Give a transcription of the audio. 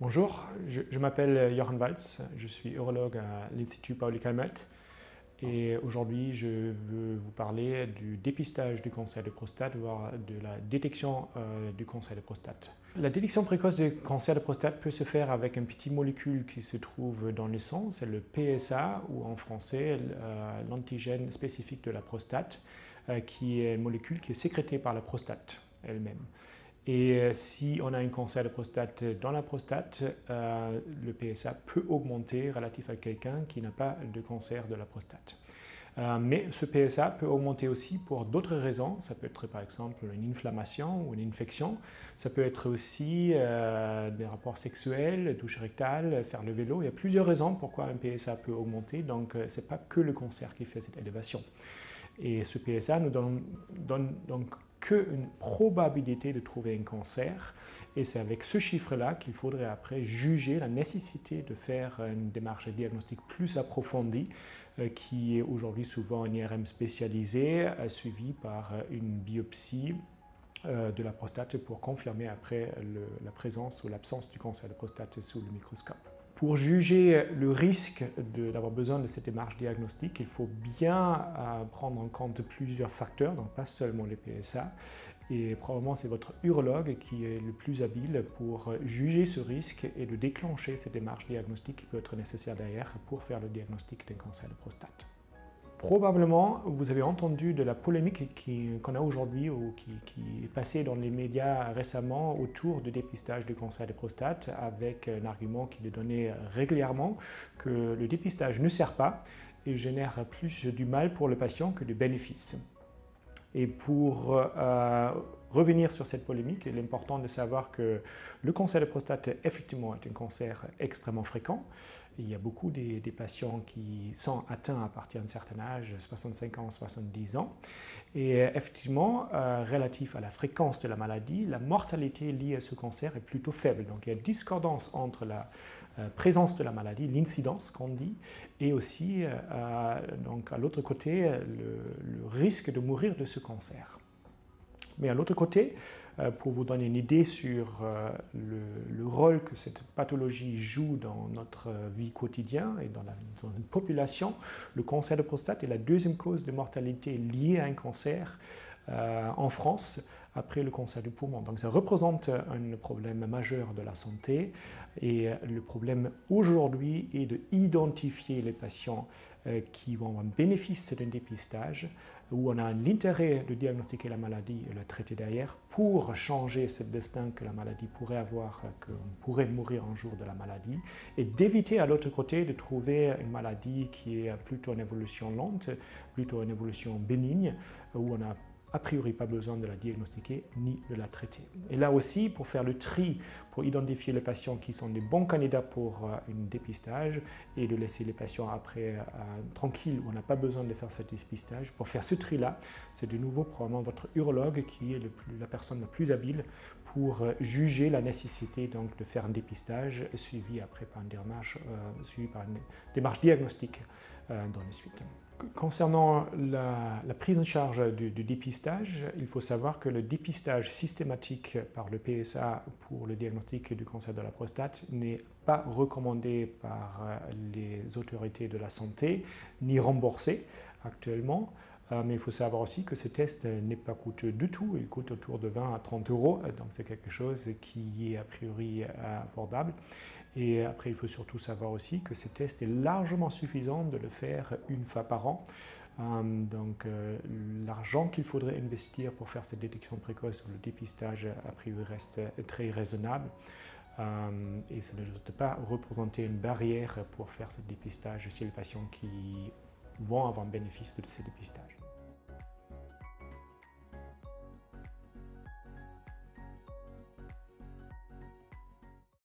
Bonjour, je m'appelle Johan Waltz, je suis urologue à l'Institut Pauli-Calmettes et aujourd'hui je veux vous parler du dépistage du cancer de prostate, voire de la détection du cancer de prostate. La détection précoce du cancer de prostate peut se faire avec une petite molécule qui se trouve dans le sang, c'est le PSA ou en français l'antigène spécifique de la prostate, qui est une molécule qui est sécrétée par la prostate elle-même. Et si on a un cancer de prostate dans la prostate, le PSA peut augmenter relatif à quelqu'un qui n'a pas de cancer de la prostate. Mais ce PSA peut augmenter aussi pour d'autres raisons. Ça peut être par exemple une inflammation ou une infection. Ça peut être aussi des rapports sexuels, touche rectale, faire le vélo. Il y a plusieurs raisons pourquoi un PSA peut augmenter. Donc ce n'est pas que le cancer qui fait cette élévation. Et ce PSA nous donne donc qu'une probabilité de trouver un cancer. Et c'est avec ce chiffre-là qu'il faudrait après juger la nécessité de faire une démarche diagnostique plus approfondie, qui est aujourd'hui souvent une IRM spécialisée, suivie par une biopsie de la prostate pour confirmer après la présence ou l'absence du cancer de prostate sous le microscope. Pour juger le risque d'avoir besoin de cette démarche diagnostique, il faut bien prendre en compte plusieurs facteurs, donc pas seulement les PSA. Et probablement c'est votre urologue qui est le plus habile pour juger ce risque et de déclencher cette démarche diagnostique qui peut être nécessaire derrière pour faire le diagnostic d'un cancer de prostate. Probablement, vous avez entendu de la polémique qu'on a aujourd'hui ou qui est passée dans les médias récemment autour du dépistage du cancer de prostate avec un argument qui est donné régulièrement que le dépistage ne sert pas et génère plus du mal pour le patient que du bénéfice. Et pour revenir sur cette polémique, il est important de savoir que le cancer de prostate, effectivement, est un cancer extrêmement fréquent. Il y a beaucoup des patients qui sont atteints à partir d'un certain âge, 65 ans, 70 ans. Et effectivement, relatif à la fréquence de la maladie, la mortalité liée à ce cancer est plutôt faible. Donc il y a une discordance entre la présence de la maladie, l'incidence qu'on dit, et aussi, donc à l'autre côté, le risque de mourir de ce cancer. Mais à l'autre côté, pour vous donner une idée sur le rôle que cette pathologie joue dans notre vie quotidienne et dans une population, le cancer de prostate est la deuxième cause de mortalité liée à un cancer en France après le cancer du poumon. Donc ça représente un problème majeur de la santé et le problème aujourd'hui est d'identifier les patients qui vont avoir un bénéfice d'un dépistage où on a l'intérêt de diagnostiquer la maladie et la traiter derrière pour changer ce destin que la maladie pourrait avoir, qu'on pourrait mourir un jour de la maladie et d'éviter à l'autre côté de trouver une maladie qui est plutôt une évolution lente, plutôt une évolution bénigne où on a a priori pas besoin de la diagnostiquer ni de la traiter. Et là aussi, pour faire le tri, pour identifier les patients qui sont des bons candidats pour un dépistage et de laisser les patients après tranquilles où on n'a pas besoin de faire ce dépistage, pour faire ce tri-là, c'est de nouveau probablement votre urologue qui est la personne la plus habile pour juger la nécessité donc, de faire un dépistage suivi après par une démarche diagnostique dans la suite. Concernant la prise en charge du dépistage, il faut savoir que le dépistage systématique par le PSA pour le diagnostic du cancer de la prostate n'est pas recommandé par les autorités de la santé ni remboursé actuellement. Mais il faut savoir aussi que ce test n'est pas coûteux du tout, il coûte autour de 20 à 30 €, donc c'est quelque chose qui est a priori abordable. Et après, il faut surtout savoir aussi que ce test est largement suffisant de le faire une fois par an. Donc l'argent qu'il faudrait investir pour faire cette détection précoce ou le dépistage, a priori, reste très raisonnable. Et ça ne doit pas représenter une barrière pour faire ce dépistage chez les patients qui vont avoir un bénéfice de ces dépistages.